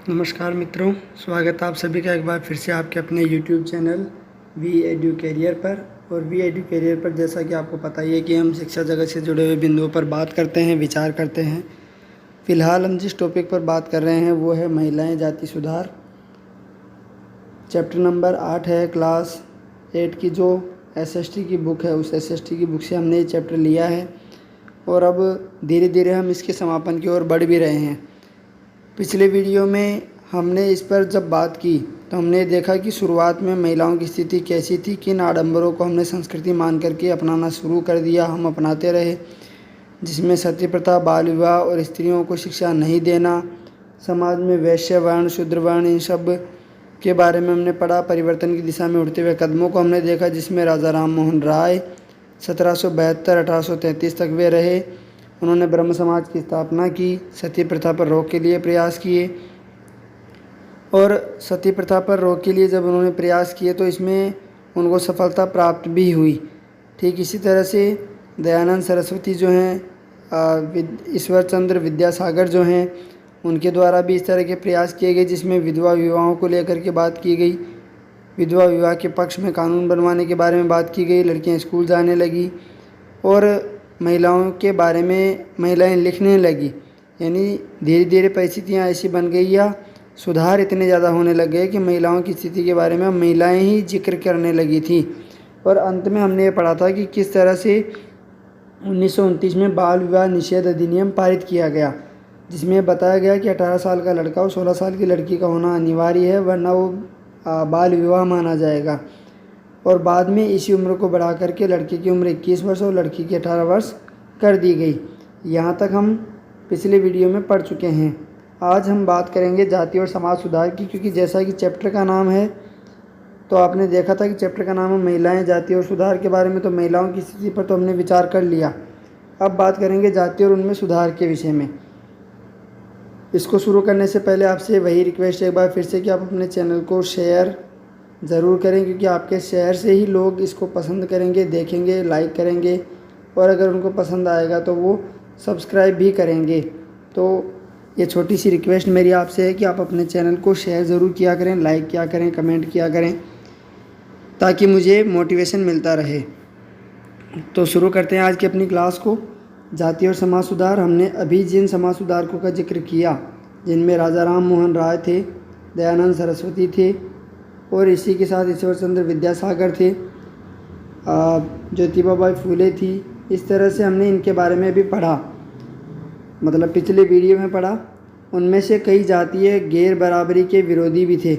नमस्कार मित्रों, स्वागत है आप सभी का एक बार फिर से आपके अपने YouTube channel we edu career पर। और वी एडू कैरियर पर जैसा कि आपको पता ही है कि हम शिक्षा जगत से जुड़े हुए बिंदुओं पर बात करते हैं, विचार करते हैं। फ़िलहाल हम जिस टॉपिक पर बात कर रहे हैं वो है महिलाएं जाति सुधार। चैप्टर नंबर 8 है क्लास 8 की जो SST की बुक है, उस SST की बुक से हमने ये चैप्टर लिया है और अब धीरे धीरे हम इसके समापन की ओर बढ़ भी रहे हैं। पिछले वीडियो में हमने इस पर जब बात की तो हमने देखा कि शुरुआत में महिलाओं की स्थिति कैसी थी, किन आडंबरों को हमने संस्कृति मान करके अपनाना शुरू कर दिया, हम अपनाते रहे, जिसमें सती प्रथा, बाल विवाह और स्त्रियों को शिक्षा नहीं देना, समाज में वैश्य वर्ण, शूद्र वर्ण, इन सब के बारे में हमने पढ़ा। परिवर्तन की दिशा में उठते हुए कदमों को हमने देखा, जिसमें राजा राम मोहन राय 1772-1833 तक वे रहे। उन्होंने ब्रह्म समाज की स्थापना की, सती प्रथा पर रोक के लिए प्रयास किए और सती प्रथा पर रोक के लिए जब उन्होंने प्रयास किए तो इसमें उनको सफलता प्राप्त भी हुई। ठीक इसी तरह से दयानंद सरस्वती जो हैं, ईश्वर चंद्र विद्यासागर जो हैं, उनके द्वारा भी इस तरह के प्रयास किए गए, जिसमें विधवा विवाहों को लेकर के बात की गई, विधवा विवाह के पक्ष में कानून बनवाने के बारे में बात की गई, लड़कियां स्कूल जाने लगी और महिलाओं के बारे में महिलाएं लिखने लगी। यानी धीरे धीरे परिस्थितियाँ ऐसी बन गई या सुधार इतने ज़्यादा होने लग गए कि महिलाओं की स्थिति के बारे में महिलाएं ही जिक्र करने लगी थी। और अंत में हमने ये पढ़ा था कि किस तरह से 1929 में बाल विवाह निषेध अधिनियम पारित किया गया, जिसमें बताया गया कि 18 साल का लड़का और 16 साल की लड़की का होना अनिवार्य है, वरना वो बाल विवाह माना जाएगा। और बाद में इसी उम्र को बढ़ा करके लड़के की उम्र 21 वर्ष और लड़की की 18 वर्ष कर दी गई। यहाँ तक हम पिछले वीडियो में पढ़ चुके हैं। आज हम बात करेंगे जाति और समाज सुधार की, क्योंकि जैसा कि चैप्टर का नाम है तो आपने देखा था कि चैप्टर का नाम है महिलाएं, जाति और सुधार के बारे में। तो महिलाओं की स्थिति पर तो हमने विचार कर लिया, अब बात करेंगे जाति और उनमें सुधार के विषय में। इसको शुरू करने से पहले आपसे वही रिक्वेस्ट एक बार फिर से कि आप अपने चैनल को शेयर ज़रूर करें, क्योंकि आपके शेयर से ही लोग इसको पसंद करेंगे, देखेंगे, लाइक करेंगे और अगर उनको पसंद आएगा तो वो सब्सक्राइब भी करेंगे। तो ये छोटी सी रिक्वेस्ट मेरी आपसे है कि आप अपने चैनल को शेयर ज़रूर किया करें, लाइक किया करें, कमेंट किया करें, ताकि मुझे मोटिवेशन मिलता रहे। तो शुरू करते हैं आज की अपनी क्लास को। जाति और समाज सुधार। हमने अभी जिन समाज सुधारकों का जिक्र किया, जिनमें राजा राम मोहन राय थे, दयानंद सरस्वती थे और इसी के साथ ईश्वर चंद्र विद्यासागर थे, ज्योतिबा फूले थी, इस तरह से हमने इनके बारे में भी पढ़ा, मतलब पिछले वीडियो में पढ़ा। उनमें से कई जातीय गैर बराबरी के विरोधी भी थे।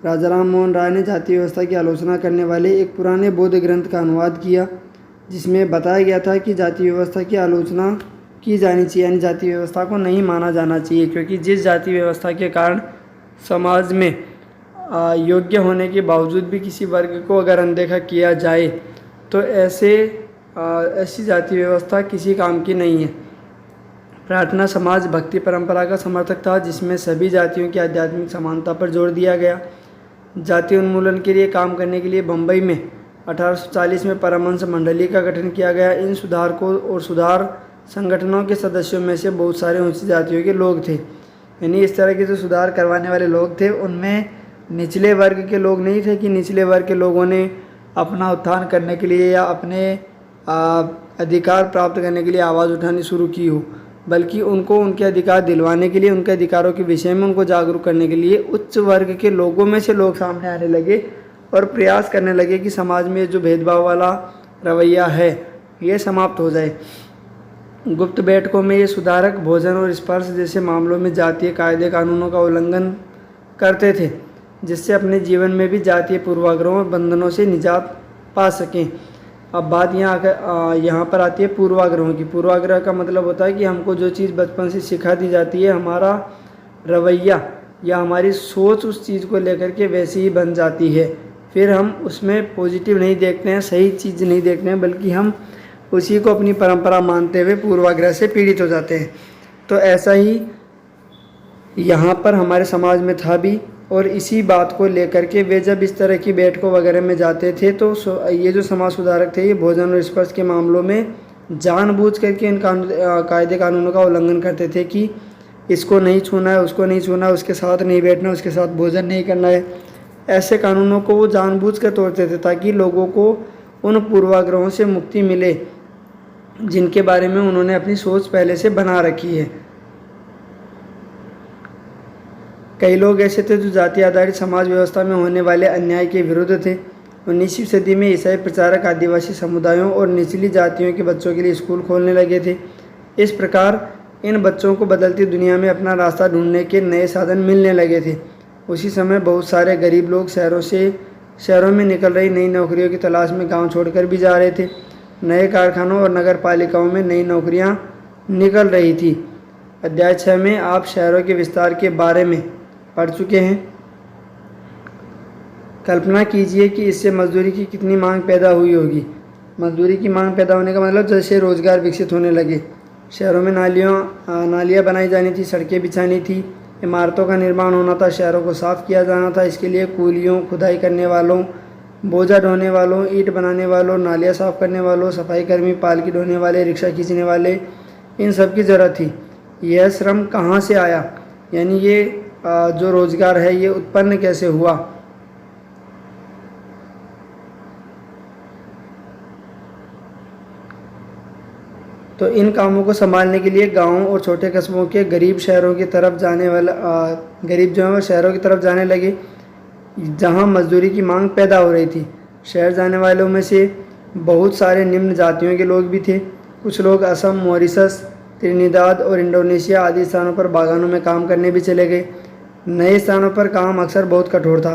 राजा राम मोहन राय ने जाति व्यवस्था की आलोचना करने वाले एक पुराने बौद्ध ग्रंथ का अनुवाद किया, जिसमें बताया गया था कि जाति व्यवस्था की आलोचना की जानी चाहिए, यानी जाति व्यवस्था को नहीं माना जाना चाहिए, क्योंकि जिस जाति व्यवस्था के कारण समाज में योग्य होने के बावजूद भी किसी वर्ग को अगर अनदेखा किया जाए तो ऐसी जाति व्यवस्था किसी काम की नहीं है। प्रार्थना समाज भक्ति परंपरा का समर्थक था, जिसमें सभी जातियों की आध्यात्मिक समानता पर जोर दिया गया। जाति उन्मूलन के लिए काम करने के लिए बम्बई में 1840 में परमहंस मंडली का गठन किया गया। इन सुधारकों और सुधार संगठनों के सदस्यों में से बहुत सारे उच्च जातियों के लोग थे। यानी इस तरह के जो सुधार करवाने वाले लोग थे उनमें निचले वर्ग के लोग नहीं थे कि निचले वर्ग के लोगों ने अपना उत्थान करने के लिए या अपने अधिकार प्राप्त करने के लिए आवाज़ उठानी शुरू की हो, बल्कि उनको उनके अधिकार दिलवाने के लिए, उनके अधिकारों के विषय में उनको जागरूक करने के लिए उच्च वर्ग के लोगों में से लोग सामने आने लगे और प्रयास करने लगे कि समाज में जो भेदभाव वाला रवैया है ये समाप्त हो जाए। गुप्त बैठकों में ये सुधारक भोजन और स्पर्श जैसे मामलों में जातीय कायदे कानूनों का उल्लंघन करते थे, जिससे अपने जीवन में भी जातीय पूर्वाग्रहों और बंधनों से निजात पा सकें। अब बात यहाँ पर आती है पूर्वाग्रहों की। पूर्वाग्रह का मतलब होता है कि हमको जो चीज़ बचपन से सिखा दी जाती है, हमारा रवैया या हमारी सोच उस चीज़ को लेकर के वैसी ही बन जाती है, फिर हम उसमें पॉजिटिव नहीं देखते हैं, सही चीज़ नहीं देखते हैं, बल्कि हम उसी को अपनी परंपरा मानते हुए पूर्वाग्रह से पीड़ित हो जाते हैं। तो ऐसा ही यहाँ पर हमारे समाज में था भी, और इसी बात को लेकर के वे जब इस तरह की बैठकों वगैरह में जाते थे तो ये जो समाज सुधारक थे ये भोजन और स्पर्श के मामलों में जानबूझ करके इन कायदे कानूनों का उल्लंघन करते थे कि इसको नहीं छूना है, उसको नहीं छूना, उसके साथ नहीं बैठना, उसके साथ भोजन नहीं करना है। ऐसे कानूनों को वो जानबूझकर तोड़ते थे ताकि लोगों को उन पूर्वाग्रहों से मुक्ति मिले जिनके बारे में उन्होंने अपनी सोच पहले से बना रखी है। कई लोग ऐसे थे जो जाति आधारित समाज व्यवस्था में होने वाले अन्याय के विरुद्ध थे। 19वीं सदी में ईसाई प्रचारक आदिवासी समुदायों और निचली जातियों के बच्चों के लिए स्कूल खोलने लगे थे। इस प्रकार इन बच्चों को बदलती दुनिया में अपना रास्ता ढूंढने के नए साधन मिलने लगे थे। उसी समय बहुत सारे गरीब लोग शहरों में निकल रही नई नौकरियों की तलाश में गांव छोड़कर भी जा रहे थे। नए कारखानों और नगर पालिकाओं में नई नौकरियां निकल रही थी। अध्याय 6 में आप शहरों के विस्तार के बारे में पढ़ चुके हैं। कल्पना कीजिए कि इससे मजदूरी की कितनी मांग पैदा हुई होगी। मजदूरी की मांग पैदा होने का मतलब जैसे रोजगार विकसित होने लगे। शहरों में नालियाँ बनाई जानी थी, सड़कें बिछानी थी, इमारतों का निर्माण होना था, शहरों को साफ किया जाना था। इसके लिए कूलियों, खुदाई करने वालों, बोझा ढोने वालों, ईंट बनाने वालों, नालियाँ साफ करने वालों, सफाई कर्मी, पालकी ढोने वाले, रिक्शा खींचने वाले, इन सब की ज़रूरत थी। यह श्रम कहाँ से आया, यानी ये जो रोज़गार है ये उत्पन्न कैसे हुआ। तो इन कामों को संभालने के लिए गांवों और छोटे कस्बों के गरीब शहरों की तरफ जाने वाला गरीब जो है वो शहरों की तरफ जाने लगे जहां मजदूरी की मांग पैदा हो रही थी। शहर जाने वालों में से बहुत सारे निम्न जातियों के लोग भी थे। कुछ लोग असम, मॉरिशस, त्रिनिदाद और इंडोनेशिया आदि स्थानों पर बागानों में काम करने भी चले गए। नए स्थानों पर काम अक्सर बहुत कठोर था,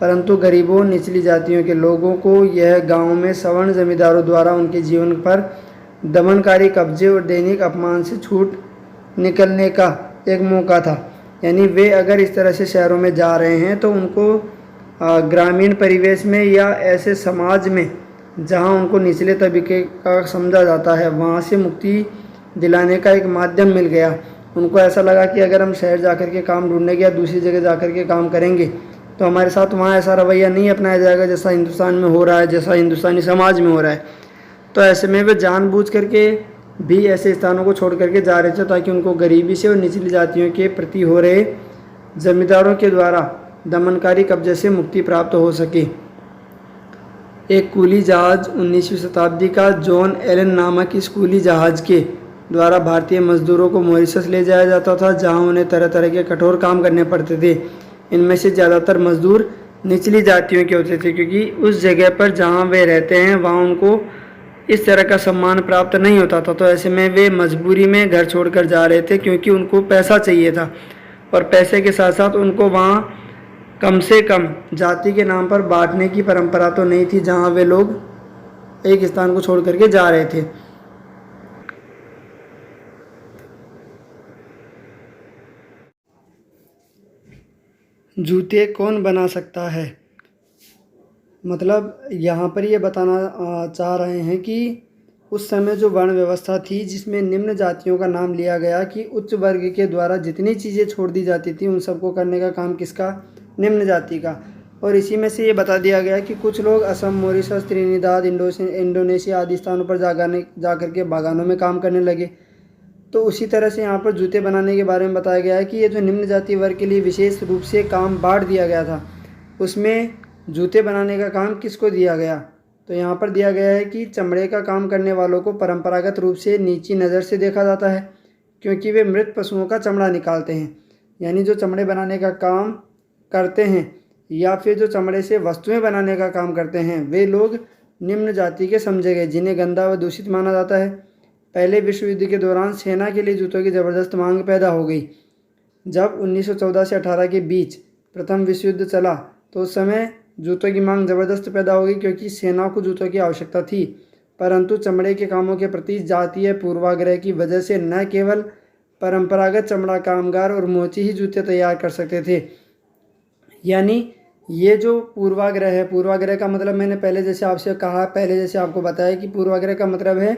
परंतु गरीबों, निचली जातियों के लोगों को यह गाँव में सवर्ण जमींदारों द्वारा उनके जीवन पर दमनकारी कब्जे और दैनिक अपमान से छूट निकलने का एक मौका था। यानी वे अगर इस तरह से शहरों में जा रहे हैं तो उनको ग्रामीण परिवेश में या ऐसे समाज में जहां उनको निचले तबके का समझा जाता है वहां से मुक्ति दिलाने का एक माध्यम मिल गया। उनको ऐसा लगा कि अगर हम शहर जाकर के काम ढूंढने या दूसरी जगह जाकर के काम करेंगे तो हमारे साथ वहाँ ऐसा रवैया नहीं अपनाया जाएगा जैसा हिंदुस्तान में हो रहा है, जैसा हिंदुस्तानी समाज में हो रहा है। तो ऐसे में वे जानबूझ करके भी ऐसे स्थानों को छोड़ करके जा रहे थे ताकि उनको गरीबी से और निचली जातियों के प्रति हो रहे जमींदारों के द्वारा दमनकारी कब्जे से मुक्ति प्राप्त हो सके। एक कूली जहाज 19वीं शताब्दी का जॉन एलन नामक इस कूली जहाज के द्वारा भारतीय मजदूरों को मॉरिशस ले जाया जाता था, जहां उन्हें तरह तरह के कठोर काम करने पड़ते थे। इनमें से ज़्यादातर मजदूर निचली जातियों के होते थे क्योंकि उस जगह पर जहां वे रहते हैं वहां उनको इस तरह का सम्मान प्राप्त नहीं होता था। तो ऐसे में वे मजबूरी में घर छोड़कर जा रहे थे क्योंकि उनको पैसा चाहिए था और पैसे के साथ साथ उनको वहाँ कम से कम जाति के नाम पर बांटने की परंपरा तो नहीं थी जहाँ वे लोग एक स्थान को छोड़ करके जा रहे थे। जूते कौन बना सकता है, मतलब यहाँ पर ये बताना चाह रहे हैं कि उस समय जो वर्ण व्यवस्था थी जिसमें निम्न जातियों का नाम लिया गया कि उच्च वर्ग के द्वारा जितनी चीज़ें छोड़ दी जाती थी उन सबको करने का काम किसका, निम्न जाति का। और इसी में से ये बता दिया गया कि कुछ लोग असम, मॉरिशस, त्रिनिदाद, इंडोनेशिया आदि स्थानों पर जा कर के बागानों में काम करने लगे। तो उसी तरह से यहाँ पर जूते बनाने के बारे में बताया गया है कि ये जो निम्न जाति वर्ग के लिए विशेष रूप से काम बांट दिया गया था उसमें जूते बनाने का काम किसको दिया गया। तो यहाँ पर दिया गया है कि चमड़े का काम करने वालों को परंपरागत रूप से नीची नज़र से देखा जाता है क्योंकि वे मृत पशुओं का चमड़ा निकालते हैं। यानी जो चमड़े बनाने का काम करते हैं या फिर जो चमड़े से वस्तुएं बनाने का काम करते हैं वे लोग निम्न जाति के समझे गए जिन्हें गंदा व दूषित माना जाता है। पहले विश्व युद्ध के दौरान सेना के लिए जूतों की ज़बरदस्त मांग पैदा हो गई। जब 1914 से 18 के बीच प्रथम विश्व युद्ध चला तो उस समय जूतों की मांग ज़बरदस्त पैदा हो गई क्योंकि सेना को जूतों की आवश्यकता थी, परंतु चमड़े के कामों के प्रति जातीय पूर्वाग्रह की वजह से न केवल परंपरागत चमड़ा कामगार और मोची ही जूते तैयार कर सकते थे। यानी ये जो पूर्वाग्रह है, पूर्वाग्रह का मतलब मैंने पहले जैसे आपसे कहा, पहले जैसे आपको बताया कि पूर्वाग्रह का मतलब है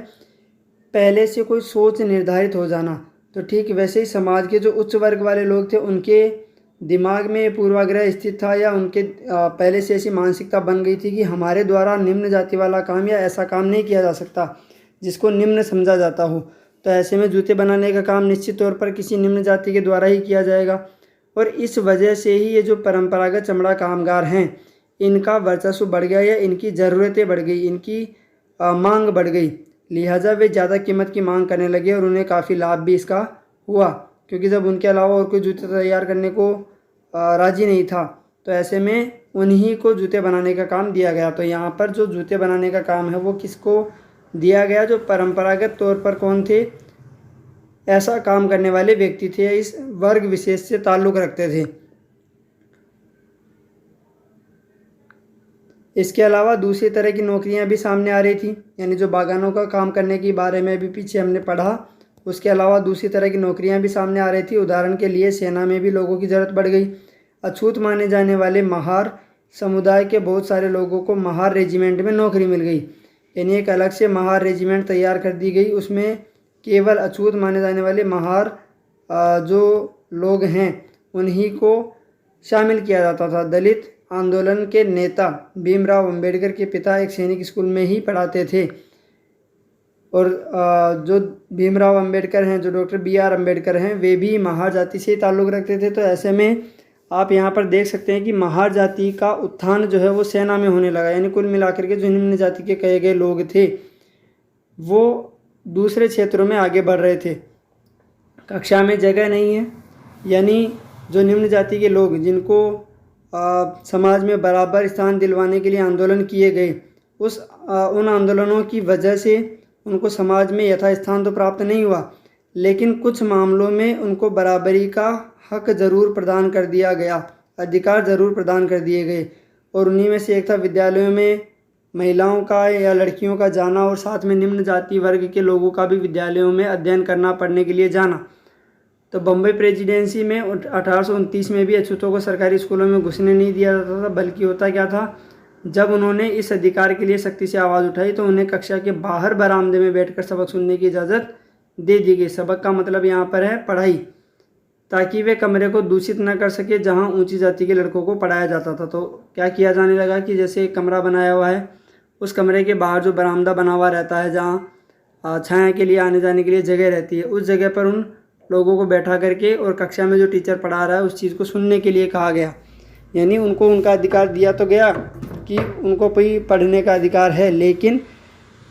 पहले से कोई सोच निर्धारित हो जाना। तो ठीक वैसे ही समाज के जो उच्च वर्ग वाले लोग थे उनके दिमाग में पूर्वाग्रह स्थित था या उनके पहले से ऐसी मानसिकता बन गई थी कि हमारे द्वारा निम्न जाति वाला काम या ऐसा काम नहीं किया जा सकता जिसको निम्न समझा जाता हो। तो ऐसे में जूते बनाने का काम निश्चित तौर पर किसी निम्न जाति के द्वारा ही किया जाएगा। और इस वजह से ही ये जो परंपरागत चमड़ा कामगार हैं, इनका वर्चस्व बढ़ गया या इनकी ज़रूरतें बढ़ गई, इनकी मांग बढ़ गई। लिहाजा वे ज़्यादा कीमत की मांग करने लगे और उन्हें काफ़ी लाभ भी इसका हुआ, क्योंकि जब उनके अलावा और कोई जूते तैयार करने को राज़ी नहीं था, तो ऐसे में उन्हीं को जूते बनाने का काम दिया गया। तो यहाँ पर जो जूते बनाने का काम है वो किसको दिया गया? जो परंपरागत तौर पर कौन थे? ऐसा काम करने वाले व्यक्ति थे, इस वर्ग विशेष से ताल्लुक़ रखते थे। इसके अलावा दूसरी तरह की नौकरियां भी सामने आ रही थी, यानी जो बागानों का काम करने के बारे में भी पीछे हमने पढ़ा, उसके अलावा दूसरी तरह की नौकरियां भी सामने आ रही थी। उदाहरण के लिए सेना में भी लोगों की ज़रूरत बढ़ गई। अछूत माने जाने वाले महार समुदाय के बहुत सारे लोगों को महार रेजिमेंट में नौकरी मिल गई, यानी एक अलग से महार रेजिमेंट तैयार कर दी गई। उसमें केवल अछूत माने जाने वाले महार जो लोग हैं उन्हीं को शामिल किया जाता था। दलित आंदोलन के नेता भीमराव अंबेडकर के पिता एक सैनिक स्कूल में ही पढ़ाते थे, और जो भीमराव अंबेडकर हैं, जो डॉक्टर BR अंबेडकर हैं, वे भी महार जाति से ही ताल्लुक़ रखते थे। तो ऐसे में आप यहाँ पर देख सकते हैं कि महार जाति का उत्थान जो है वो सेना में होने लगा, यानी कुल मिलाकर के जो निम्न जाति के कहे गए लोग थे वो दूसरे क्षेत्रों में आगे बढ़ रहे थे। कक्षा में जगह नहीं है, यानी जो निम्न जाति के लोग जिनको समाज में बराबर स्थान दिलवाने के लिए आंदोलन किए गए, उन आंदोलनों की वजह से उनको समाज में यथास्थान तो प्राप्त नहीं हुआ, लेकिन कुछ मामलों में उनको बराबरी का हक ज़रूर प्रदान कर दिया गया, अधिकार ज़रूर प्रदान कर दिए गए। और उन्हीं में से एक था विद्यालयों में महिलाओं का या लड़कियों का जाना, और साथ में निम्न जाति वर्ग के लोगों का भी विद्यालयों में अध्ययन करना, पढ़ने के लिए जाना। तो बम्बई प्रेसिडेंसी में 1829 में भी अछूतों को सरकारी स्कूलों में घुसने नहीं दिया जाता था, बल्कि होता क्या था, जब उन्होंने इस अधिकार के लिए सख्ती से आवाज़ उठाई तो उन्हें कक्षा के बाहर बरामदे में बैठकर सबक सुनने की इजाज़त दे दी गई। सबक का मतलब यहाँ पर है पढ़ाई, ताकि वे कमरे को दूषित न कर सके जहाँ ऊंची जाति के लड़कों को पढ़ाया जाता था। तो क्या किया जाने लगा कि जैसे एक कमरा बनाया हुआ है, उस कमरे के बाहर जो बरामदा बना हुआ रहता है, जहाँ छाया के लिए आने जाने के लिए जगह रहती है, उस जगह पर उन लोगों को बैठा करके और कक्षा में जो टीचर पढ़ा रहा है उस चीज़ को सुनने के लिए कहा गया। यानी उनको उनका अधिकार दिया तो गया कि उनको कोई पढ़ने का अधिकार है, लेकिन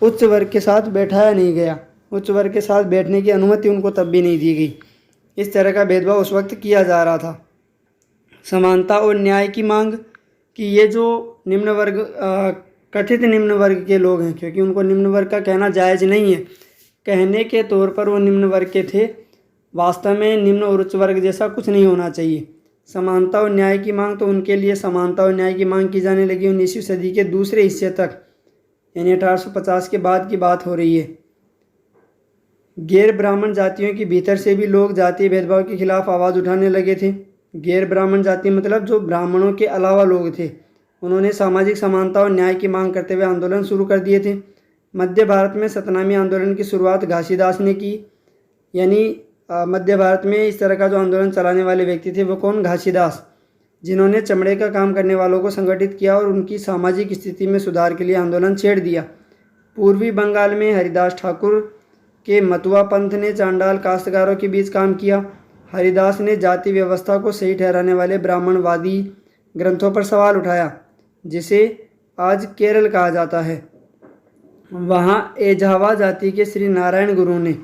उच्च वर्ग के साथ बैठाया नहीं गया, उच्च वर्ग के साथ बैठने की अनुमति उनको तब भी नहीं दी गई। इस तरह का भेदभाव उस वक्त किया जा रहा था। समानता और न्याय की मांग, कि ये जो निम्न वर्ग कथित निम्न वर्ग के लोग हैं, क्योंकि उनको निम्न वर्ग का कहना जायज़ नहीं है, कहने के तौर पर वो निम्न वर्ग के थे, वास्तव में निम्न और उच्च वर्ग जैसा कुछ नहीं होना चाहिए। समानता और न्याय की मांग, तो उनके लिए समानता और न्याय की मांग की जाने लगी 19वीं सदी के दूसरे हिस्से तक, यानी 1850 के बाद की बात हो रही है। गैर ब्राह्मण जातियों के भीतर से भी लोग जातीय भेदभाव के खिलाफ आवाज़ उठाने लगे थे। गैर ब्राह्मण जाति मतलब जो ब्राह्मणों के अलावा लोग थे, उन्होंने सामाजिक समानता और न्याय की मांग करते हुए आंदोलन शुरू कर दिए थे। मध्य भारत में सतनामी आंदोलन की शुरुआत घासीदास ने की, यानी मध्य भारत में इस तरह का जो आंदोलन चलाने वाले व्यक्ति थे वो कौन? घासीदास, जिन्होंने चमड़े का काम करने वालों को संगठित किया और उनकी सामाजिक स्थिति में सुधार के लिए आंदोलन छेड़ दिया। पूर्वी बंगाल में हरिदास ठाकुर के मतुआ पंथ ने चांडाल काश्तकारों के बीच काम किया। हरिदास ने जाति व्यवस्था को सही ठहराने वाले ब्राह्मणवादी ग्रंथों पर सवाल उठाया, जिसे आज केरल कहा जाता है। वहाँ एझावा जाति के श्री नारायण गुरु ने,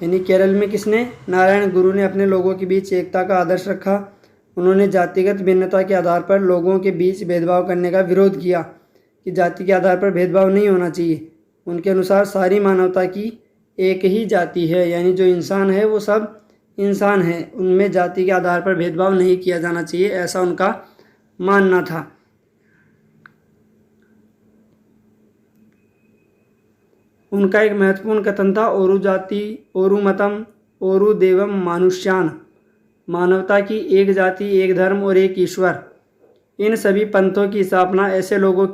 यानी केरल में किसने? नारायण गुरु ने अपने लोगों के बीच एकता का आदर्श रखा। उन्होंने जातिगत भिन्नता के आधार पर लोगों के बीच भेदभाव करने का विरोध किया कि जाति के आधार पर भेदभाव नहीं होना चाहिए। उनके अनुसार सारी मानवता की एक ही जाति है, यानी जो इंसान है वो सब इंसान है, उनमें जाति के आधार पर भेदभाव नहीं किया जाना चाहिए, ऐसा उनका मानना था। उनका एक महत्वपूर्ण कथन था, ओरु जाति ओरु मतम ओरु देवम मानुष्यान, मानवता की एक जाति, एक धर्म और एक ईश्वर। इन सभी पंथों की स्थापना ऐसे लोगों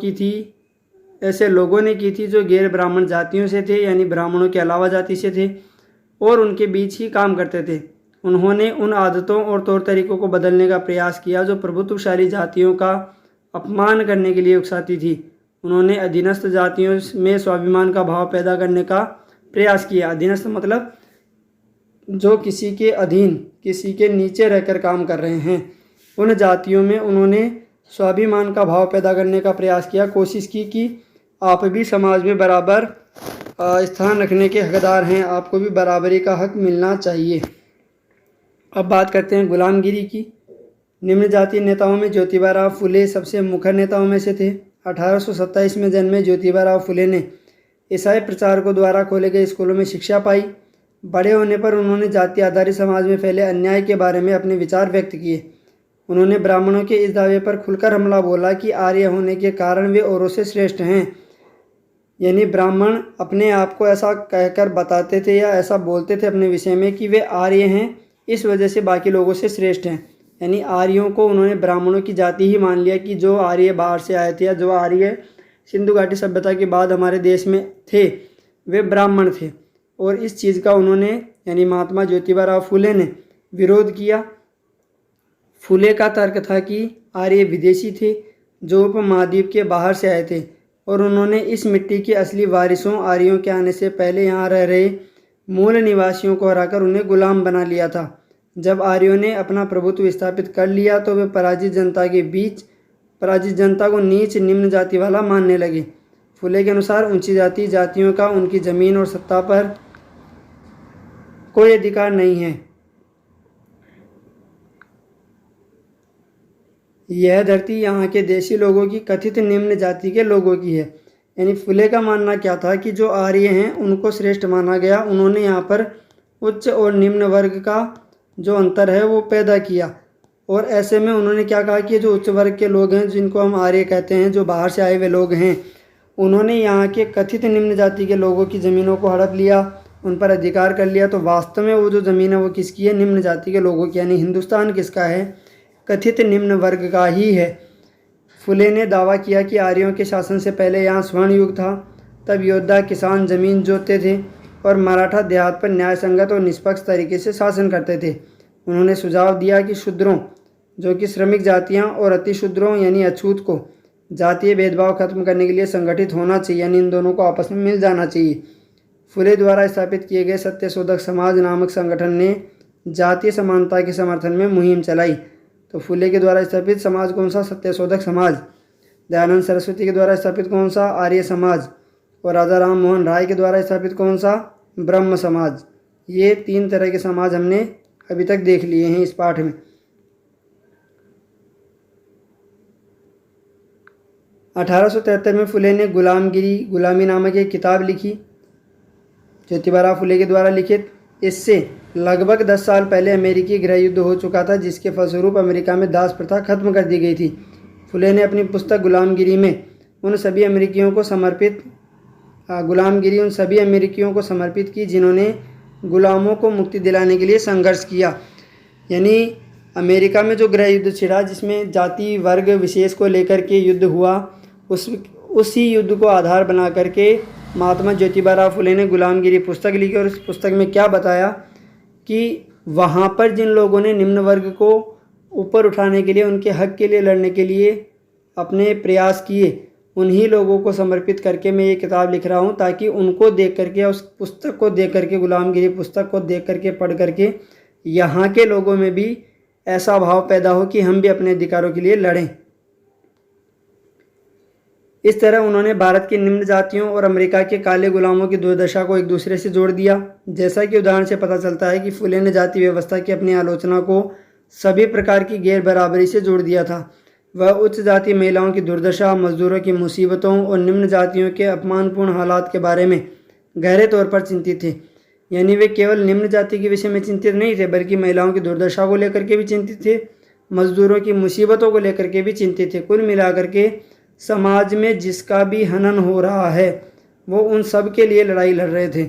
ने की थी जो गैर ब्राह्मण जातियों से थे, यानी ब्राह्मणों के अलावा जाति से थे, और उनके बीच ही काम करते थे। उन्होंने उन आदतों और तौर तरीकों को बदलने का प्रयास किया जो प्रभुत्वशाली जातियों का अपमान करने के लिए उकसाती थी। उन्होंने अधीनस्थ जातियों में स्वाभिमान का भाव पैदा करने का प्रयास किया। अधीनस्थ मतलब जो किसी के अधीन, किसी के नीचे रहकर काम कर रहे हैं। उन जातियों में उन्होंने स्वाभिमान का भाव पैदा करने का प्रयास किया, कोशिश की कि आप भी समाज में बराबर स्थान रखने के हकदार हैं, आपको भी बराबरी का हक मिलना चाहिए। अब बात करते हैं गुलामगिरी की। निम्न जातीय नेताओं में ज्योतिबा फुले सबसे मुखर नेताओं में से थे। 1827 में जन्मे ज्योतिबा फुले ने ईसाई प्रचारकों द्वारा खोले गए स्कूलों में शिक्षा पाई। बड़े होने पर उन्होंने जाति आधारित समाज में फैले अन्याय के बारे में अपने विचार व्यक्त किए। उन्होंने ब्राह्मणों के इस दावे पर खुलकर हमला बोला कि आर्य होने के कारण वे औरों से श्रेष्ठ हैं। यानी ब्राह्मण अपने आप को ऐसा कहकर बताते थे या ऐसा बोलते थे अपने विषय में कि वे आर्य हैं, इस वजह से बाकी लोगों से श्रेष्ठ हैं। यानी आर्यों को उन्होंने ब्राह्मणों की जाति ही मान लिया कि जो आर्य बाहर से आए थे या जो आर्य सिंधु घाटी सभ्यता के बाद हमारे देश में थे वे ब्राह्मण थे। और इस चीज़ का उन्होंने यानी महात्मा ज्योतिबा फुले ने विरोध किया। फुले का तर्क था कि आर्य विदेशी थे जो उपमहाद्वीप के बाहर से आए थे और उन्होंने इस मिट्टी के असली वारिसों आर्यों के आने से पहले यहाँ रह रहे मूल निवासियों को हराकर उन्हें गुलाम बना लिया था। जब आर्यों ने अपना प्रभुत्व स्थापित कर लिया तो वे पराजित जनता को नीच निम्न जाति वाला मानने लगे। फुले के अनुसार ऊंची जाति जातियों का उनकी ज़मीन और सत्ता पर कोई अधिकार नहीं है। यह धरती यहाँ के देशी लोगों की कथित निम्न जाति के लोगों की है। यानी फुले का मानना क्या था कि जो आर्य हैं उनको श्रेष्ठ माना गया। उन्होंने यहाँ पर उच्च और निम्न वर्ग का जो अंतर है वो पैदा किया। और ऐसे में उन्होंने क्या कहा कि जो उच्च वर्ग के लोग हैं जिनको हम आर्य कहते हैं, जो बाहर से आए हुए लोग हैं, उन्होंने यहाँ के कथित निम्न जाति के लोगों की ज़मीनों को हड़प लिया, उन पर अधिकार कर लिया। तो वास्तव में वो जो ज़मीन है वो किसकी है? निम्न जाति के लोगों की। यानी हिंदुस्तान किसका है? कथित निम्न वर्ग का ही है। फुले ने दावा किया कि आर्यों के शासन से पहले यहाँ स्वर्ण युग था। तब योद्धा किसान ज़मीन जोतते थे और मराठा देहात पर न्याय संगत और निष्पक्ष तरीके से शासन करते थे। उन्होंने सुझाव दिया कि शूद्रों जो कि श्रमिक जातियाँ और अतिशूद्रों यानी अछूत को जातीय भेदभाव खत्म करने के लिए संगठित होना चाहिए, यानी इन दोनों को आपस में मिल जाना चाहिए। फुले द्वारा स्थापित किए गए सत्यशोधक समाज नामक संगठन ने जातीय समानता के समर्थन में मुहिम चलाई। तो फुले के द्वारा स्थापित समाज कौन सा? सत्यशोधक समाज। दयानंद सरस्वती के द्वारा स्थापित कौन सा? आर्य समाज। और राजा राम मोहन राय के द्वारा स्थापित कौन सा? ब्रह्म समाज। ये 3 तरह के समाज हमने अभी तक देख लिए हैं इस पाठ में। 1873 में फुले ने गुलामी नामक एक किताब लिखी, ज्योतिबा फुले के द्वारा लिखित। इससे लगभग 10 साल पहले अमेरिकी गृह युद्ध हो चुका था, जिसके फलस्वरूप अमेरिका में दास प्रथा खत्म कर दी गई थी। फुले ने अपनी पुस्तक गुलामगिरी में उन सभी अमेरिकियों को समर्पित की जिन्होंने गुलामों को मुक्ति दिलाने के लिए संघर्ष किया। यानी अमेरिका में जो गृह युद्ध छिड़ा जिसमें जाति वर्ग विशेष को लेकर के युद्ध हुआ, उसी युद्ध को आधार बना करके महात्मा ज्योतिबा फुले ने गुलामगिरी पुस्तक लिखी। और इस पुस्तक में क्या बताया कि वहाँ पर जिन लोगों ने निम्न वर्ग को ऊपर उठाने के लिए, उनके हक के लिए लड़ने के लिए अपने प्रयास किए, उन्हीं लोगों को समर्पित करके मैं ये किताब लिख रहा हूँ, ताकि उनको देख करके, उस पुस्तक को देख करके, गुलामगिरी पुस्तक को देख करके, पढ़ करके यहाँ के लोगों में भी ऐसा भाव पैदा हो कि हम भी अपने अधिकारों के लिए लड़ें। इस तरह उन्होंने भारत की निम्न जातियों और अमेरिका के काले गुलामों की दुर्दशा को एक दूसरे से जोड़ दिया। जैसा कि उदाहरण से पता चलता है कि फुले ने जाति व्यवस्था की अपनी आलोचना को सभी प्रकार की गैर बराबरी से जोड़ दिया था। वह उच्च जाति महिलाओं की दुर्दशा, मजदूरों की मुसीबतों और निम्न जातियों के अपमानपूर्ण हालात के बारे में गहरे तौर पर चिंतित थे। यानी वे केवल निम्न जाति के विषय में चिंतित नहीं थे, बल्कि महिलाओं की दुर्दशा को लेकर के भी चिंतित थे, मजदूरों की मुसीबतों को लेकर के भी चिंतित थे। कुल मिलाकर के समाज में जिसका भी हनन हो रहा है वो उन सब के लिए लड़ाई लड़ रहे थे।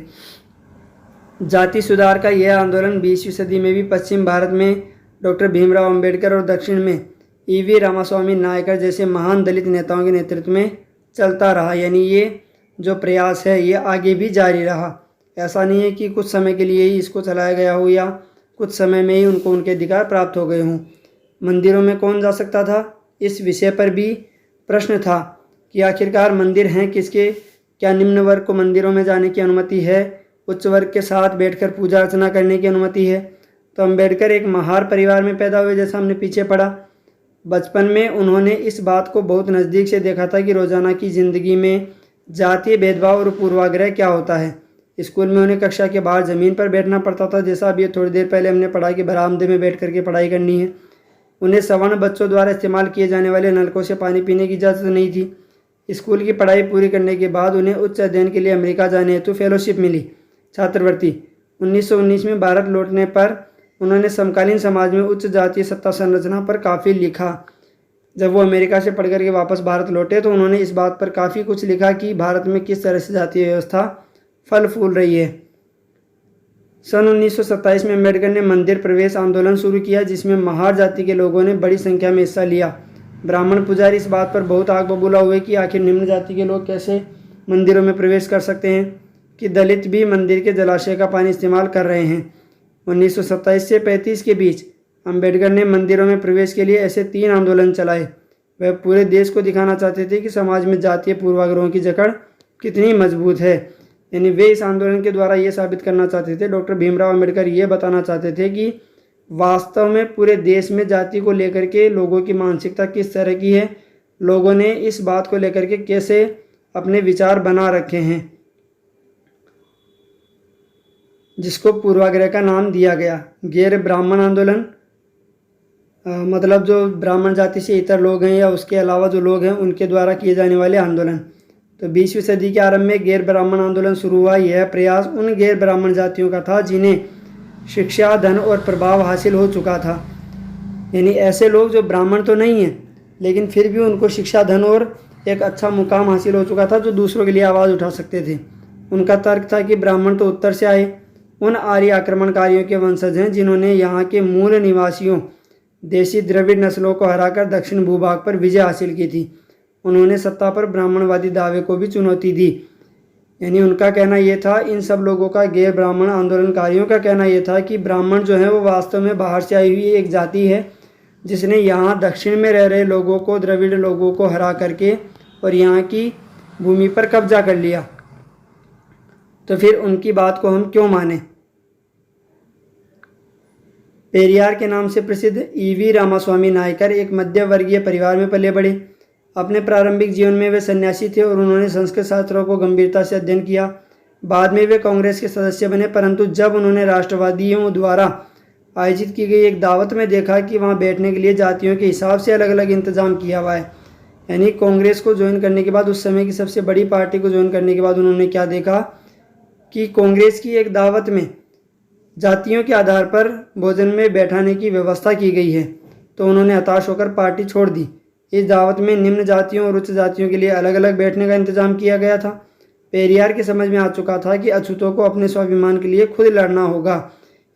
जाति सुधार का यह आंदोलन 20वीं सदी में भी पश्चिम भारत में डॉक्टर भीमराव अंबेडकर और दक्षिण में ईवी रामास्वामी नायकर जैसे महान दलित नेताओं के नेतृत्व में चलता रहा। यानी ये जो प्रयास है ये आगे भी जारी रहा। ऐसा नहीं है कि कुछ समय के लिए ही इसको चलाया गया हो या कुछ समय में ही उनको उनके अधिकार प्राप्त हो गए हों। मंदिरों में कौन जा सकता था, इस विषय पर भी प्रश्न था कि आखिरकार मंदिर हैं किसके, क्या निम्न वर्ग को मंदिरों में जाने की अनुमति है उच्च वर्ग के साथ बैठकर पूजा अर्चना करने की अनुमति है। तो अम्बेडकर एक महार परिवार में पैदा हुए, जैसा हमने पीछे पढ़ा। बचपन में उन्होंने इस बात को बहुत नज़दीक से देखा था कि रोज़ाना की ज़िंदगी में जातीय भेदभाव और पूर्वाग्रह क्या होता है। स्कूल में उन्हें कक्षा के बाहर ज़मीन पर बैठना पड़ता था, जैसा अभी थोड़ी देर पहले हमने पढ़ा कि बरामदे में बैठ करके पढ़ाई करनी है। उन्हें सवर्ण बच्चों द्वारा इस्तेमाल किए जाने वाले नलकों से पानी पीने की इजाज़त नहीं थी। स्कूल की पढ़ाई पूरी करने के बाद उन्हें उच्च अध्ययन के लिए अमेरिका जाने हेतु फेलोशिप मिली, छात्रवृत्ति। 1919 में भारत लौटने पर उन्होंने समकालीन समाज में उच्च जातीय सत्ता संरचना पर काफ़ी लिखा। जब वो अमेरिका से पढ़ करके वापस भारत लौटे तो उन्होंने इस बात पर काफ़ी कुछ लिखा कि भारत में किस तरह से जातीय व्यवस्था फल फूल रही है। सन 1927 में अम्बेडकर ने मंदिर प्रवेश आंदोलन शुरू किया, जिसमें महार जाति के लोगों ने बड़ी संख्या में हिस्सा लिया। ब्राह्मण पुजारी इस बात पर बहुत आग बबूला हुए कि आखिर निम्न जाति के लोग कैसे मंदिरों में प्रवेश कर सकते हैं कि दलित भी मंदिर के जलाशय का पानी इस्तेमाल कर रहे हैं। 1927 से 35 के बीच अम्बेडकर ने मंदिरों में प्रवेश के लिए ऐसे 3 आंदोलन चलाए। वह पूरे देश को दिखाना चाहते थे कि समाज में जातीय पूर्वाग्रहों की जकड़ कितनी मजबूत है। यानी वे इस आंदोलन के द्वारा ये साबित करना चाहते थे, डॉक्टर भीमराव अम्बेडकर ये बताना चाहते थे कि वास्तव में पूरे देश में जाति को लेकर के लोगों की मानसिकता किस तरह की है, लोगों ने इस बात को लेकर के कैसे अपने विचार बना रखे हैं, जिसको पूर्वाग्रह का नाम दिया गया। गैर ब्राह्मण आंदोलन मतलब जो ब्राह्मण जाति से इतर लोग हैं या उसके अलावा जो लोग हैं उनके द्वारा किए जाने वाले आंदोलन। तो 20वीं सदी के आरंभ में गैर ब्राह्मण आंदोलन शुरू हुआ। यह प्रयास उन गैर ब्राह्मण जातियों का था जिन्हें शिक्षा, धन और प्रभाव हासिल हो चुका था। यानी ऐसे लोग जो ब्राह्मण तो नहीं हैं लेकिन फिर भी उनको शिक्षा, धन और एक अच्छा मुकाम हासिल हो चुका था, जो दूसरों के लिए आवाज़ उठा सकते थे। उनका तर्क था कि ब्राह्मण तो उत्तर से आए, उन आर्य आक्रमणकारियों के वंशज हैं जिन्होंने यहाँ के मूल निवासियों देशी द्रविड़ नस्लों को हराकर दक्षिण भूभाग पर विजय हासिल की थी। उन्होंने सत्ता पर ब्राह्मणवादी दावे को भी चुनौती दी। यानी उनका कहना यह था, इन सब लोगों का, गैर ब्राह्मण आंदोलनकारियों का कहना यह था कि ब्राह्मण जो है वो वास्तव में बाहर से आई हुई एक जाति है जिसने यहाँ दक्षिण में रह रहे लोगों को, द्रविड़ लोगों को हरा करके और यहाँ की भूमि पर कब्जा कर लिया। तो फिर उनकी बात को हम क्यों माने। पेरियार के नाम से प्रसिद्ध ईवी रामास्वामी नायकर एक मध्य वर्गीय परिवार में पले बढ़े। अपने प्रारंभिक जीवन में वे सन्यासी थे और उन्होंने संस्कृत शास्त्रों को गंभीरता से अध्ययन किया। बाद में वे कांग्रेस के सदस्य बने, परंतु जब उन्होंने राष्ट्रवादियों द्वारा आयोजित की गई एक दावत में देखा कि वहां बैठने के लिए जातियों के हिसाब से अलग अलग इंतजाम किया हुआ है। यानी कांग्रेस को ज्वाइन करने के बाद, उस समय की सबसे बड़ी पार्टी को ज्वाइन करने के बाद उन्होंने क्या देखा कि कांग्रेस की एक दावत में जातियों के आधार पर भोजन में बैठाने की व्यवस्था की गई है। तो उन्होंने हताश होकर पार्टी छोड़ दी। इस दावत में निम्न जातियों और उच्च जातियों के लिए अलग अलग बैठने का इंतजाम किया गया था। पेरियार के समझ में आ चुका था कि अछूतों को अपने स्वाभिमान के लिए खुद लड़ना होगा।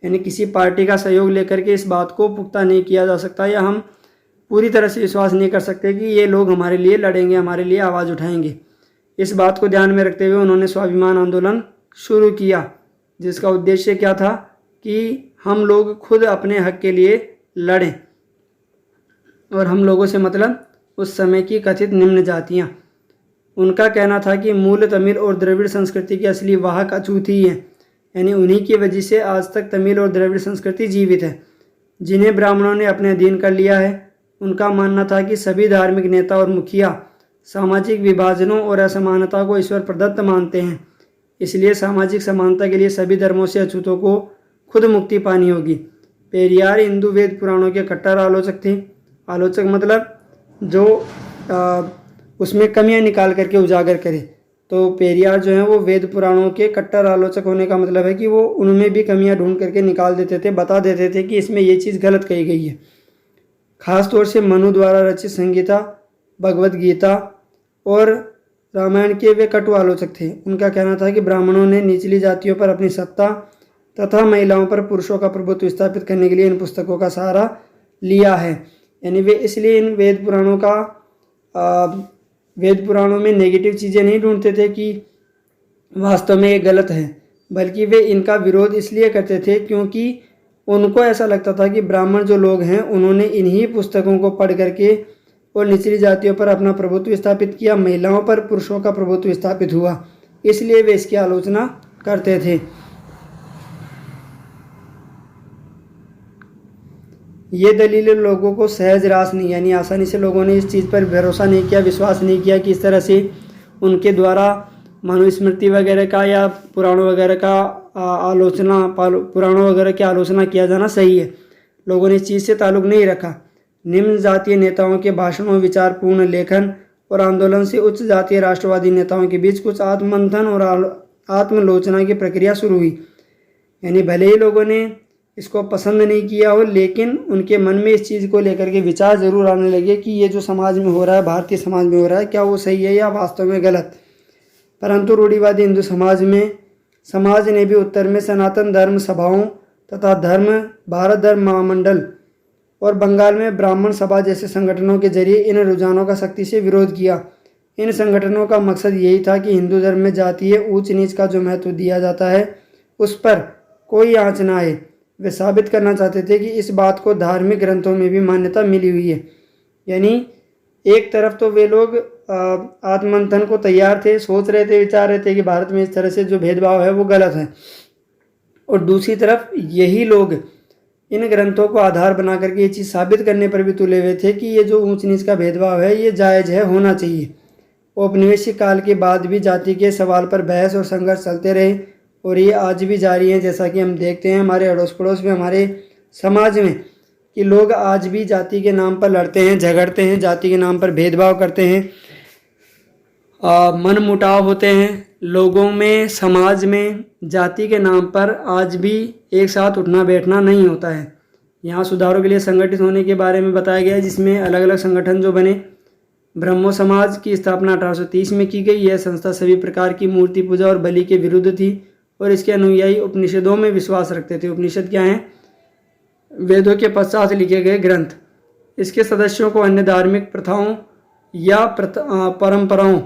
यानी किसी पार्टी का सहयोग लेकर के इस बात को पुख्ता नहीं किया जा सकता, या हम पूरी तरह से विश्वास नहीं कर सकते कि ये लोग हमारे लिए लड़ेंगे, हमारे लिए आवाज़ उठाएंगे। इस बात को ध्यान में रखते हुए उन्होंने स्वाभिमान आंदोलन शुरू किया, जिसका उद्देश्य क्या था कि हम लोग खुद अपने हक के लिए लड़ें। और हम लोगों से मतलब उस समय की कथित निम्न जातियाँ। उनका कहना था कि मूल तमिल और द्रविड़ संस्कृति की असली वाहक अछूत ही हैं। यानी उन्हीं की वजह से आज तक तमिल और द्रविड़ संस्कृति जीवित है, जिन्हें ब्राह्मणों ने अपने अधीन कर लिया है। उनका मानना था कि सभी धार्मिक नेता और मुखिया सामाजिक विभाजनों और असमानता को ईश्वर प्रदत्त मानते हैं, इसलिए सामाजिक समानता के लिए सभी धर्मों से अछूतों को खुद मुक्ति पानी होगी। पेरियार हिंदू वेद पुराणों के कट्टर आलोचक थे। आलोचक मतलब जो उसमें कमियां निकाल करके उजागर करे। तो पेरियार जो है वो वेद पुराणों के कट्टर आलोचक होने का मतलब है कि वो उनमें भी कमियां ढूंढ करके निकाल देते थे, बता देते थे कि इसमें ये चीज़ गलत कही गई है। खास तौर से मनु द्वारा रचित संगीता, भगवद गीता और रामायण के वे कटु आलोचक थे। उनका कहना था कि ब्राह्मणों ने निचली जातियों पर अपनी सत्ता तथा महिलाओं पर पुरुषों का प्रभुत्व स्थापित करने के लिए इन पुस्तकों का सहारा लिया है। यानी वे इसलिए इन वेद पुराणों में नेगेटिव चीज़ें नहीं ढूंढते थे कि वास्तव में ये गलत है, बल्कि वे इनका विरोध इसलिए करते थे क्योंकि उनको ऐसा लगता था कि ब्राह्मण जो लोग हैं उन्होंने इन्हीं पुस्तकों को पढ़ करके और निचली जातियों पर अपना प्रभुत्व स्थापित किया, महिलाओं पर पुरुषों का प्रभुत्व स्थापित हुआ, इसलिए वे इसकी आलोचना करते थे। ये दलीलें लोगों को सहज रास नहीं, यानी आसानी से लोगों ने इस चीज़ पर भरोसा नहीं किया, विश्वास नहीं किया कि इस तरह से उनके द्वारा मनुस्मृति वगैरह का या पुराणों वगैरह का पुराणों वगैरह की आलोचना किया जाना सही है। लोगों ने इस चीज़ से ताल्लुक़ नहीं रखा। निम्न जातीय नेताओं के भाषणों, विचारपूर्ण लेखन और आंदोलन से उच्च जातीय राष्ट्रवादी नेताओं के बीच कुछ आत्ममंथन और आत्मलोचना की प्रक्रिया शुरू हुई। यानी भले ही लोगों ने इसको पसंद नहीं किया हो, लेकिन उनके मन में इस चीज़ को लेकर के विचार ज़रूर आने लगे कि ये जो समाज में हो रहा है, भारतीय समाज में हो रहा है, क्या वो सही है या वास्तव में गलत। परंतु रूढ़िवादी हिंदू समाज ने भी उत्तर में सनातन धर्म सभाओं तथा भारत धर्म महामंडल और बंगाल में ब्राह्मण सभा जैसे संगठनों के जरिए इन रुझानों का सख्ती से विरोध किया। इन संगठनों का मकसद यही था कि हिंदू धर्म में जातीय ऊंच नीच का जो महत्व दिया जाता है उस पर कोई आँच न आए। वे साबित करना चाहते थे कि इस बात को धार्मिक ग्रंथों में भी मान्यता मिली हुई है। यानी एक तरफ तो वे लोग आत्ममंथन को तैयार थे, सोच रहे थे, विचार रहे थे कि भारत में इस तरह से जो भेदभाव है वो गलत है, और दूसरी तरफ यही लोग इन ग्रंथों को आधार बना करके ये चीज़ साबित करने पर भी तुले हुए थे कि ये जो ऊंच नीच का भेदभाव है ये जायज़ है, होना चाहिए। औपनिवेशिक काल के बाद भी जाति के सवाल पर बहस और संघर्ष चलते रहे और ये आज भी जारी है। जैसा कि हम देखते हैं हमारे अड़ोस पड़ोस में, हमारे समाज में, कि लोग आज भी जाति के नाम पर लड़ते हैं, झगड़ते हैं, जाति के नाम पर भेदभाव करते हैं, मन मुटाव होते हैं लोगों में। समाज में जाति के नाम पर आज भी एक साथ उठना बैठना नहीं होता है। यहाँ सुधारों के लिए संगठित होने के बारे में बताया गया है, जिसमें अलग अलग संगठन जो बने। ब्रह्मो समाज की स्थापना 1830 में की गई। यह संस्था सभी प्रकार की मूर्ति पूजा और बलि के विरुद्ध थी और इसके अनुयायी उपनिषदों में विश्वास रखते थे। उपनिषद क्या हैं? वेदों के पश्चात लिखे गए ग्रंथ। इसके सदस्यों को अन्य धार्मिक प्रथाओं या परंपराओं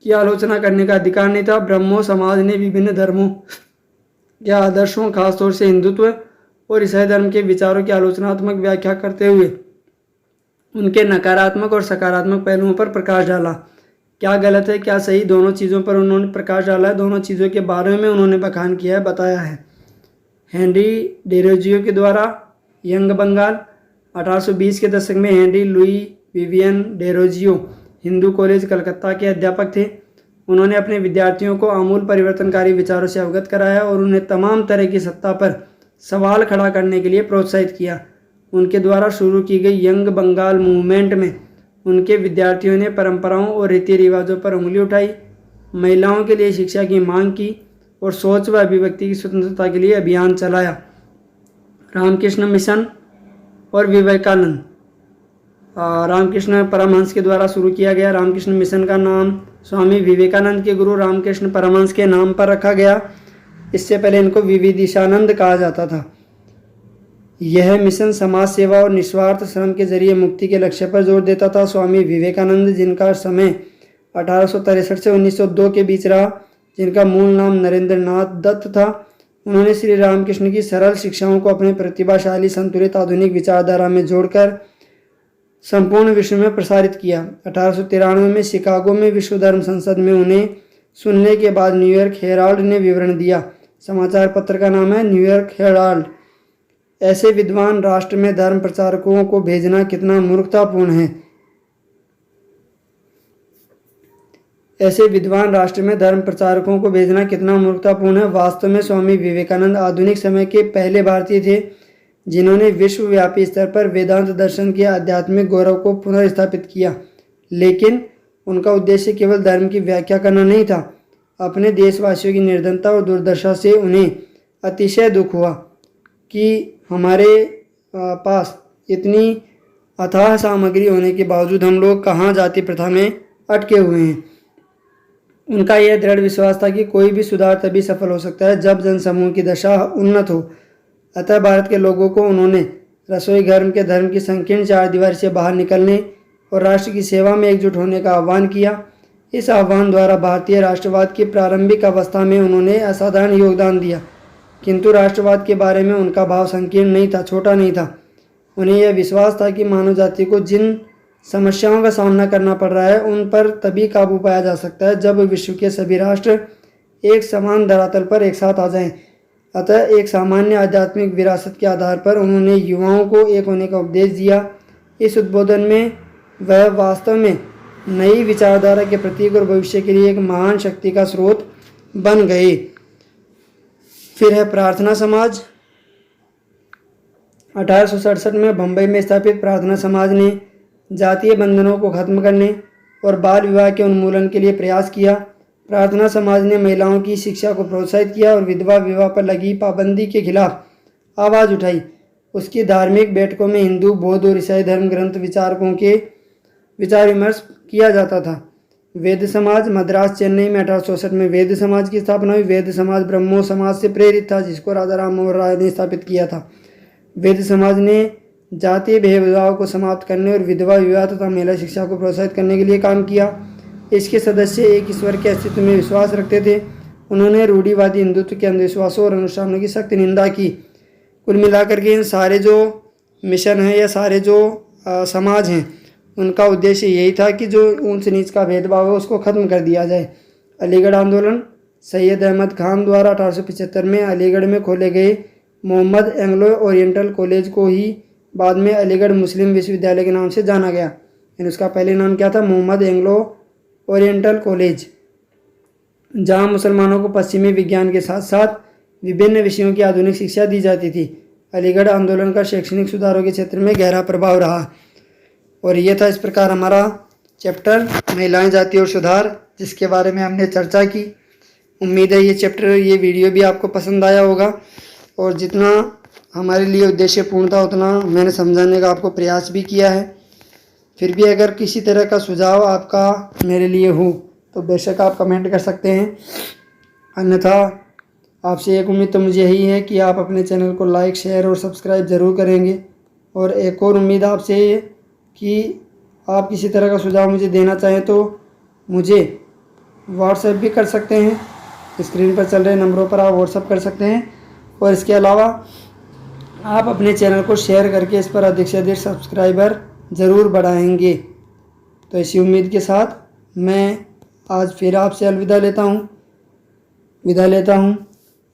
की आलोचना करने का अधिकार नहीं था। ब्रह्मो समाज ने विभिन्न धर्मों या आदर्शों, खासतौर से हिंदुत्व और ईसाई धर्म के विचारों की आलोचनात्मक व्याख्या करते हुए उनके नकारात्मक और सकारात्मक पहलुओं पर प्रकाश डाला। क्या गलत है, क्या सही, दोनों चीज़ों पर उन्होंने प्रकाश डाला है। दोनों चीज़ों के बारे में उन्होंने बखान किया है, बताया है। हेनरी डेरोजियो के द्वारा यंग बंगाल 1820 के दशक में Henry Louis Vivian Derozio Hindu college Calcutta के अध्यापक थे। उन्होंने अपने विद्यार्थियों को आमूल परिवर्तनकारी विचारों से अवगत कराया और उन्हें तमाम तरह की सत्ता पर सवाल खड़ा करने के लिए प्रोत्साहित किया। उनके द्वारा शुरू की गई यंग बंगाल मूवमेंट में उनके विद्यार्थियों ने परंपराओं और रीति रिवाजों पर उंगली उठाई, महिलाओं के लिए शिक्षा की मांग की और सोच व अभिव्यक्ति की स्वतंत्रता के लिए अभियान चलाया। रामकृष्ण मिशन और विवेकानंद, रामकृष्ण परमहंस के द्वारा शुरू किया गया। रामकृष्ण मिशन का नाम स्वामी विवेकानंद के गुरु रामकृष्ण परमहंस के नाम पर रखा गया। इससे पहले इनको विविदिशानंद कहा जाता था। यह मिशन समाज सेवा और निस्वार्थ श्रम के जरिए मुक्ति के लक्ष्य पर जोर देता था। स्वामी विवेकानंद, जिनका समय 1863 से 1902 के बीच रहा, जिनका मूल नाम नरेंद्र नाथ दत्त था, उन्होंने श्री रामकृष्ण की सरल शिक्षाओं को अपने प्रतिभाशाली संतुलित आधुनिक विचारधारा में जोड़कर संपूर्ण विश्व में प्रसारित किया। 1893 में शिकागो में विश्व धर्म संसद में उन्हें सुनने के बाद न्यूयॉर्क हेराल्ड ने विवरण दिया। समाचार पत्र का नाम है न्यूयॉर्क हेराल्ड। ऐसे विद्वान राष्ट्र में धर्म प्रचारकों को भेजना कितना मूर्खतापूर्ण है। ऐसे विद्वान राष्ट्र में धर्म प्रचारकों को भेजना कितना मूर्खतापूर्ण है। वास्तव में स्वामी विवेकानंद आधुनिक समय के पहले भारतीय थे जिन्होंने विश्वव्यापी स्तर पर वेदांत दर्शन के आध्यात्मिक गौरव को पुनर्स्थापित किया। लेकिन उनका उद्देश्य केवल धर्म की व्याख्या करना नहीं था। अपने देशवासियों की निर्धनता और दुर्दशा से उन्हें अतिशय दुख हुआ कि हमारे पास इतनी अथाह सामग्री होने के बावजूद हम लोग कहाँ जाति प्रथा में अटके हुए हैं। उनका यह दृढ़ विश्वास था कि कोई भी सुधार तभी सफल हो सकता है जब जनसमूह की दशा उन्नत हो। अतः भारत के लोगों को उन्होंने रसोई घर के धर्म की संकीर्ण चार दीवारी से बाहर निकलने और राष्ट्र की सेवा में एकजुट होने का आह्वान किया। इस आह्वान द्वारा भारतीय राष्ट्रवाद की प्रारंभिक अवस्था में उन्होंने असाधारण योगदान दिया, किंतु राष्ट्रवाद के बारे में उनका भाव संकीर्ण नहीं था, छोटा नहीं था। उन्हें यह विश्वास था कि मानव जाति को जिन समस्याओं का सामना करना पड़ रहा है उन पर तभी काबू पाया जा सकता है जब विश्व के सभी राष्ट्र एक समान धरातल पर एक साथ आ जाएं। अतः एक सामान्य आध्यात्मिक विरासत के आधार पर उन्होंने युवाओं को एक होने का उपदेश दिया। इस उद्बोधन में वह वास्तव में नई विचारधारा के प्रतीक और भविष्य के लिए एक महान शक्ति का स्रोत बन गए। फिर है प्रार्थना समाज। 1867 में बम्बई में स्थापित प्रार्थना समाज ने जातीय बंधनों को खत्म करने और बाल विवाह के उन्मूलन के लिए प्रयास किया। प्रार्थना समाज ने महिलाओं की शिक्षा को प्रोत्साहित किया और विधवा विवाह पर लगी पाबंदी के खिलाफ आवाज़ उठाई। उसकी धार्मिक बैठकों में हिंदू, बौद्ध और ईसाई धर्म ग्रंथ विचारकों के विचार विमर्श किया जाता था। वेद समाज। मद्रास, चेन्नई में 1864 में वेद समाज की स्थापना हुई। वेद समाज ब्रह्मो समाज से प्रेरित था, जिसको राजा राम मोहन राय ने स्थापित किया था। वेद समाज ने जातीय भेदभाव को समाप्त करने और विधवा विवाह तथा महिला शिक्षा को प्रोत्साहित करने के लिए काम किया। इसके सदस्य एक ईश्वर के अस्तित्व में विश्वास रखते थे। उन्होंने रूढ़िवादी हिंदुत्व के अंधविश्वासों और अनुष्ठानों की सख्त निंदा की। कुल मिलाकर के इन सारे जो मिशन हैं या सारे जो समाज हैं, उनका उद्देश्य यही था कि जो ऊंच नीच का भेदभाव है उसको ख़त्म कर दिया जाए। अलीगढ़ आंदोलन। सैयद अहमद खान द्वारा 1875 में अलीगढ़ में खोले गए मोहम्मद एंग्लो ओरिएंटल कॉलेज को ही बाद में अलीगढ़ मुस्लिम विश्वविद्यालय के नाम से जाना गया। यानी उसका पहले नाम क्या था? मोहम्मद एंग्लो ओरिएंटल कॉलेज, जहाँ मुसलमानों को पश्चिमी विज्ञान के साथ साथ विभिन्न विषयों की आधुनिक शिक्षा दी जाती थी। अलीगढ़ आंदोलन का शैक्षणिक सुधारों के क्षेत्र में गहरा प्रभाव रहा। और ये था इस प्रकार हमारा चैप्टर महिलाएं, जाति और सुधार, जिसके बारे में हमने चर्चा की। उम्मीद है ये चैप्टर, ये वीडियो भी आपको पसंद आया होगा और जितना हमारे लिए उद्देश्यपूर्ण था उतना मैंने समझाने का आपको प्रयास भी किया है। फिर भी अगर किसी तरह का सुझाव आपका मेरे लिए हो तो बेशक आप कमेंट कर सकते हैं। अन्यथा आपसे एक उम्मीद तो मुझे यही है कि आप अपने चैनल को लाइक, शेयर और सब्सक्राइब ज़रूर करेंगे। और एक और उम्मीद आपसे कि आप किसी तरह का सुझाव मुझे देना चाहें तो मुझे व्हाट्सएप भी कर सकते हैं। स्क्रीन पर चल रहे नंबरों पर आप व्हाट्सएप कर सकते हैं। और इसके अलावा आप अपने चैनल को शेयर करके इस पर अधिक से अधिक सब्सक्राइबर ज़रूर बढ़ाएंगे। तो इसी उम्मीद के साथ मैं आज फिर आपसे विदा लेता हूँ।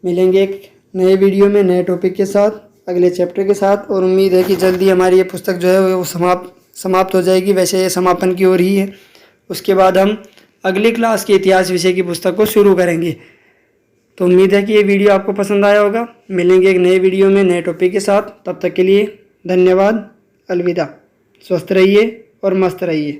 मिलेंगे एक नए वीडियो में नए टॉपिक के साथ, अगले चैप्टर के साथ। और उम्मीद है कि जल्दी हमारी ये पुस्तक जो है वो समाप्त हो जाएगी। वैसे ये समापन की ओर ही है। उसके बाद हम अगली क्लास के इतिहास विषय की पुस्तक को शुरू करेंगे। तो उम्मीद है कि ये वीडियो आपको पसंद आया होगा। मिलेंगे एक नए वीडियो में नए टॉपिक के साथ। तब तक के लिए धन्यवाद। अलविदा। स्वस्थ रहिए और मस्त रहिए।